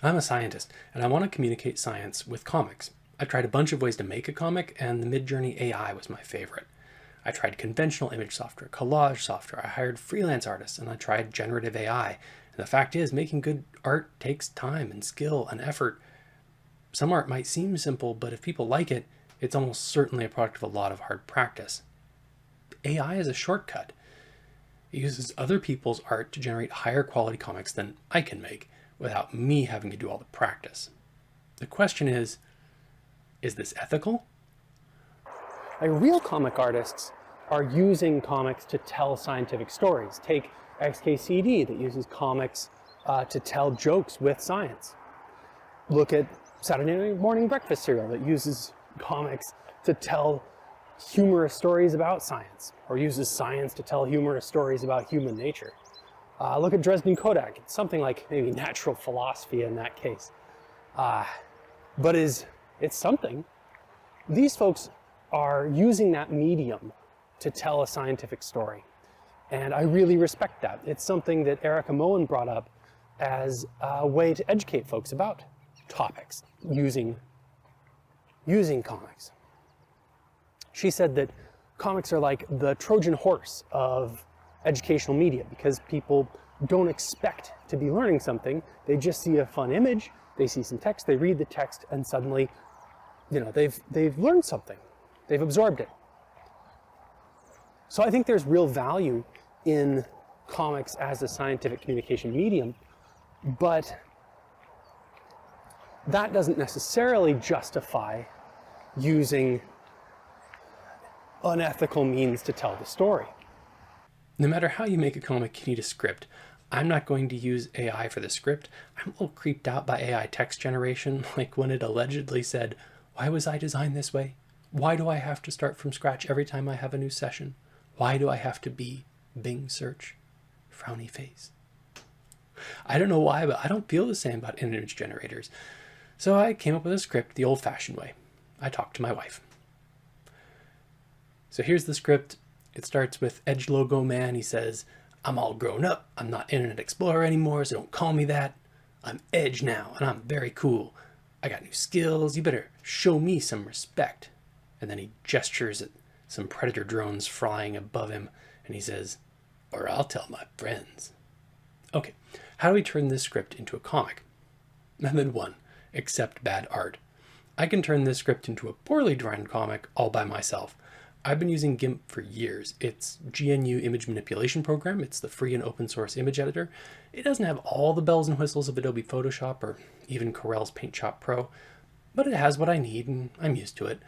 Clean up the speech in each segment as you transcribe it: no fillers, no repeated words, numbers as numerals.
I'm a scientist, and I want to communicate science with comics. I tried a bunch of ways to make a comic, and the MidJourney AI was my favorite. I tried conventional image software, collage software, I hired freelance artists, and I tried generative AI. And the fact is, making good art takes time and skill and effort. Some art might seem simple, but if people like it, it's almost certainly a product of a lot of hard practice. AI is a shortcut. It uses other people's art to generate higher quality comics than I can make without me having to do all the practice. The question is this ethical? Like, real comic artists are using comics to tell scientific stories. Take XKCD that uses comics to tell jokes with science. Look at Saturday morning breakfast cereal that uses comics to tell humorous stories about science, or uses science to tell humorous stories about human nature. Look at Dresden Kodak. It's something like maybe natural philosophy in that case. But it's something. These folks are using that medium to tell a scientific story. And I really respect that. It's something that Erika Moen brought up as a way to educate folks about topics using comics. She said that comics are like the Trojan Horse of educational media, because people don't expect to be learning something. They just see a fun image, they see some text, they read the text, and suddenly, they've learned something. They've absorbed it. So I think there's real value in comics as a scientific communication medium, but that doesn't necessarily justify using unethical means to tell the story. No matter how you make a comic, you need a script. I'm not going to use AI for the script. I'm a little creeped out by AI text generation, like when it allegedly said, "Why was I designed this way? Why do I have to start from scratch every time I have a new session? Why do I have to be Bing search? Frowny face." I don't know why, but I don't feel the same about image generators. So I came up with a script the old-fashioned way. I talked to my wife. So here's the script. It starts with Edge Logo Man. He says, "I'm all grown up. I'm not Internet Explorer anymore, so don't call me that. I'm Edge now, and I'm very cool. I got new skills. You better show me some respect." And then he gestures at some predator drones flying above him, and he says, "Or I'll tell my friends." Okay, how do we turn this script into a comic? Method 1, accept bad art. I can turn this script into a poorly drawn comic all by myself. I've been using GIMP for years. It's GNU image manipulation program. It's the free and open source image editor. It doesn't have all the bells and whistles of Adobe Photoshop or even Corel's Paint Shop Pro, but it has what I need and I'm used to it.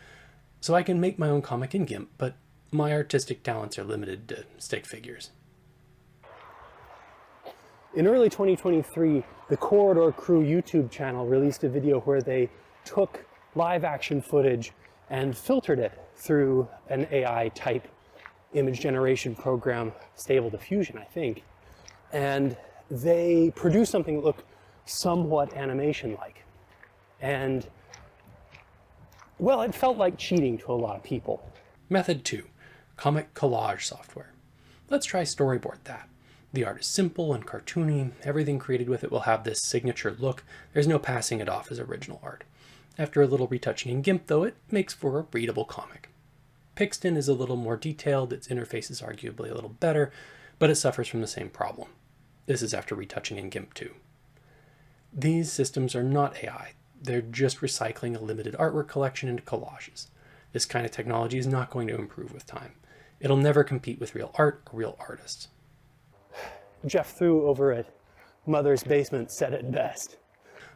So I can make my own comic in GIMP, but my artistic talents are limited to stick figures. In early 2023, the Corridor Crew YouTube channel released a video where they took live action footage and filtered it through an AI type image generation program, Stable Diffusion, I think. And they produced something that looked somewhat animation-like. And, well, it felt like cheating to a lot of people. Method 2, comic collage software. Let's try storyboard that. The art is simple and cartoony. Everything created with it will have this signature look. There's no passing it off as original art. After a little retouching in GIMP, though, it makes for a readable comic. Pixton is a little more detailed, its interface is arguably a little better, but it suffers from the same problem. This is after retouching in GIMP too. These systems are not AI, they're just recycling a limited artwork collection into collages. This kind of technology is not going to improve with time. It'll never compete with real art or real artists. Jeff Thu over at Mother's Basement said it best.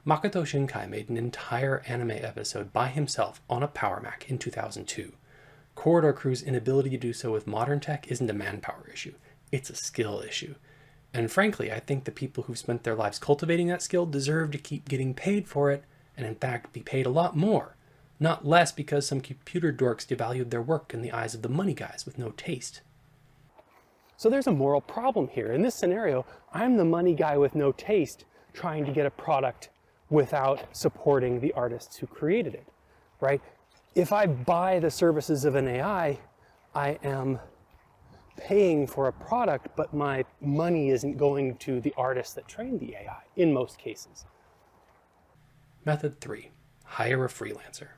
Makoto Shinkai made an entire anime episode by himself on a Power Mac in 2002. Corridor Crew's inability to do so with modern tech isn't a manpower issue, it's a skill issue. And frankly, I think the people who've spent their lives cultivating that skill deserve to keep getting paid for it, and in fact be paid a lot more, not less because some computer dorks devalued their work in the eyes of the money guys with no taste. So there's a moral problem here. In this scenario, I'm the money guy with no taste trying to get a product without supporting the artists who created it, right? If I buy the services of an AI, I am paying for a product, but my money isn't going to the artists that trained the AI in most cases. Method 3, hire a freelancer.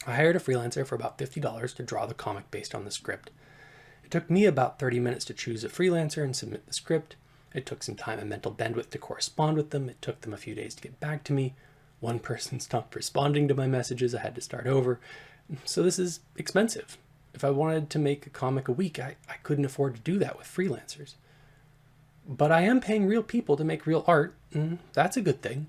I hired a freelancer for about $50 to draw the comic based on the script. It took me about 30 minutes to choose a freelancer and submit the script. It took some time and mental bandwidth to correspond with them. It took them a few days to get back to me. One person stopped responding to my messages. I had to start over. So this is expensive. If I wanted to make a comic a week, I couldn't afford to do that with freelancers. But I am paying real people to make real art, and that's a good thing.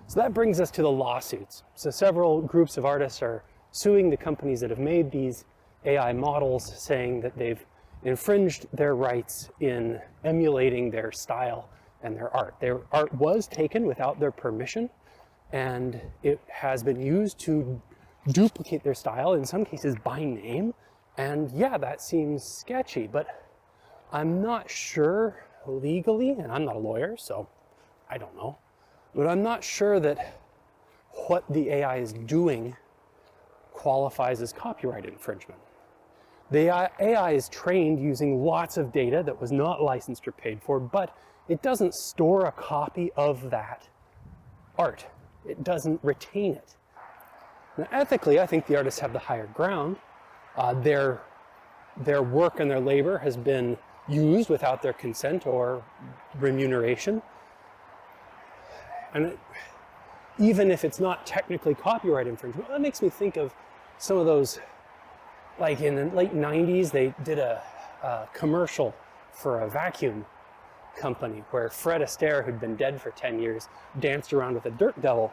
So that brings us to the lawsuits. So several groups of artists are suing the companies that have made these AI models, saying that they've infringed their rights in emulating their style and their art. Their art was taken without their permission, and it has been used to duplicate their style, in some cases by name. And yeah, that seems sketchy, but I'm not sure legally, and I'm not a lawyer, so I don't know. But I'm not sure that what the AI is doing qualifies as copyright infringement. The AI is trained using lots of data that was not licensed or paid for, but it doesn't store a copy of that art. It doesn't retain it. Now, ethically, I think the artists have the higher ground. Their work and their labor has been used without their consent or remuneration. And even if it's not technically copyright infringement, that makes me think of some of those, like in the late 90s, they did a commercial for a vacuum company where Fred Astaire, who'd been dead for 10 years, danced around with a dirt devil.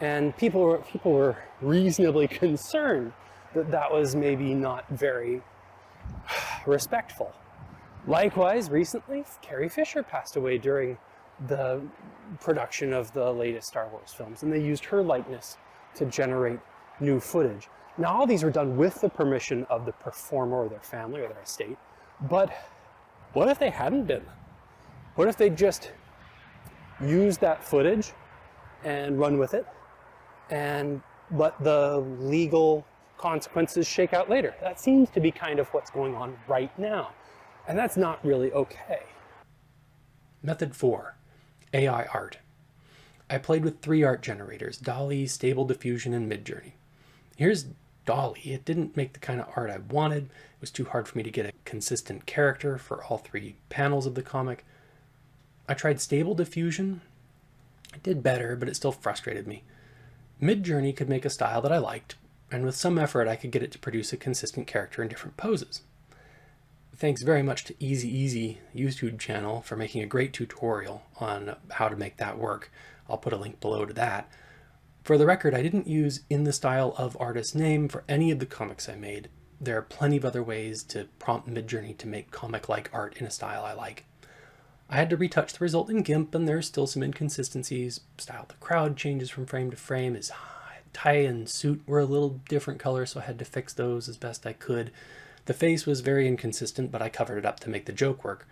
And people were reasonably concerned that that was maybe not very respectful. Likewise, recently, Carrie Fisher passed away during the production of the latest Star Wars films, and they used her likeness to generate new footage. Now, all these were done with the permission of the performer or their family or their estate, but what if they hadn't been? What if they just used that footage and run with it and let the legal consequences shake out later? That seems to be kind of what's going on right now, and that's not really okay. Method 4, AI art. I played with 3 art generators, DALL-E, Stable Diffusion, and MidJourney. Here's DALL-E. It didn't make the kind of art I wanted. It was too hard for me to get a consistent character for all 3 panels of the comic. I tried Stable Diffusion. It did better, but it still frustrated me. MidJourney could make a style that I liked, and with some effort I could get it to produce a consistent character in different poses. Thanks very much to Easy YouTube channel for making a great tutorial on how to make that work. I'll put a link below to that. For the record, I didn't use in the style of artist name for any of the comics I made. There are plenty of other ways to prompt MidJourney to make comic-like art in a style I like. I had to retouch the result in GIMP, and there's still some inconsistencies. Style of the crowd changes from frame to frame. His tie and suit were a little different colors, so I had to fix those as best I could. The face was very inconsistent, but I covered it up to make the joke work.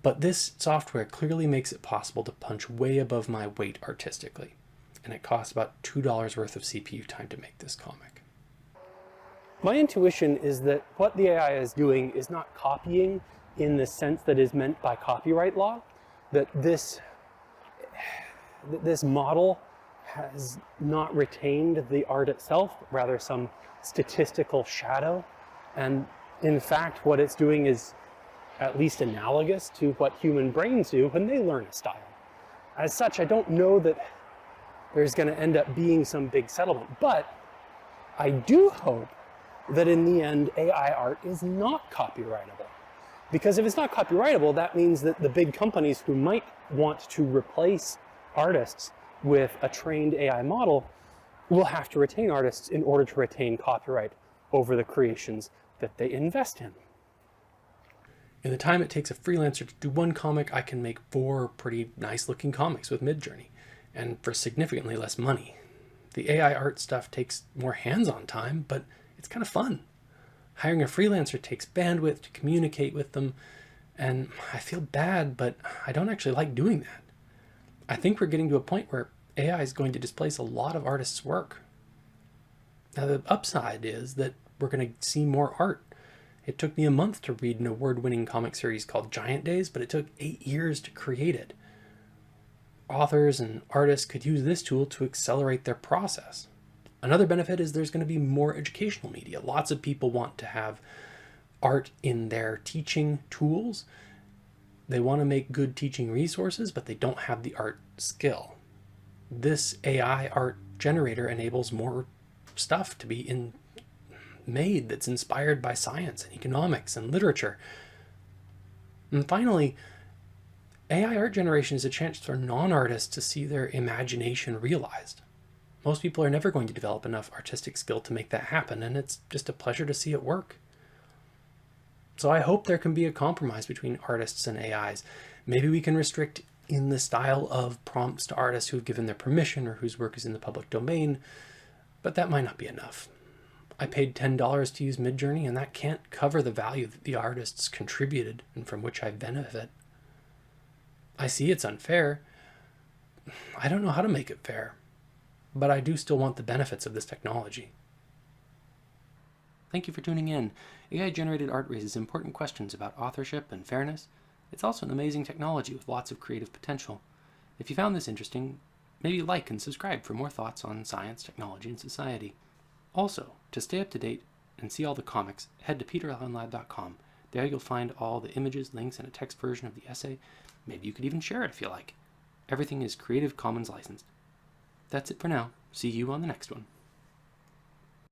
But this software clearly makes it possible to punch way above my weight artistically, and it costs about $2 worth of CPU time to make this comic. My intuition is that what the AI is doing is not copying in the sense that is meant by copyright law, that this model has not retained the art itself, rather some statistical shadow. And in fact, what it's doing is at least analogous to what human brains do when they learn a style. As such, I don't know that there's going to end up being some big settlement, but I do hope that in the end, AI art is not copyrightable. Because if it's not copyrightable, that means that the big companies who might want to replace artists with a trained AI model will have to retain artists in order to retain copyright over the creations that they invest in. In the time it takes a freelancer to do one comic, I can make 4 pretty nice looking comics with MidJourney, and for significantly less money. The AI art stuff takes more hands-on time, but it's kind of fun. Hiring a freelancer takes bandwidth to communicate with them, and I feel bad, but I don't actually like doing that. I think we're getting to a point where AI is going to displace a lot of artists' work. Now, the upside is that we're going to see more art. It took me a month to read an award-winning comic series called Giant Days, but it took 8 years to create it. authors and artists could use this tool to accelerate their process. Another benefit is there's going to be more educational media. Lots of people want to have art in their teaching tools. They want to make good teaching resources, but they don't have the art skill. This AI art generator enables more stuff to be made that's inspired by science and economics and literature. And finally, AI art generation is a chance for non-artists to see their imagination realized. Most people are never going to develop enough artistic skill to make that happen, and it's just a pleasure to see it work. So I hope there can be a compromise between artists and AIs. Maybe we can restrict in the style of prompts to artists who've given their permission or whose work is in the public domain, but that might not be enough. I paid $10 to use MidJourney, and that can't cover the value that the artists contributed and from which I benefit. I see it's unfair. I don't know how to make it fair, but I do still want the benefits of this technology. Thank you for tuning in. AI-generated art raises important questions about authorship and fairness. It's also an amazing technology with lots of creative potential. If you found this interesting, maybe like and subscribe for more thoughts on science, technology, and society. Also, to stay up to date and see all the comics, head to peterallenlab.com. There you'll find all the images, links, and a text version of the essay. Maybe you could even share it if you like. Everything is Creative Commons licensed. That's it for now. See you on the next one.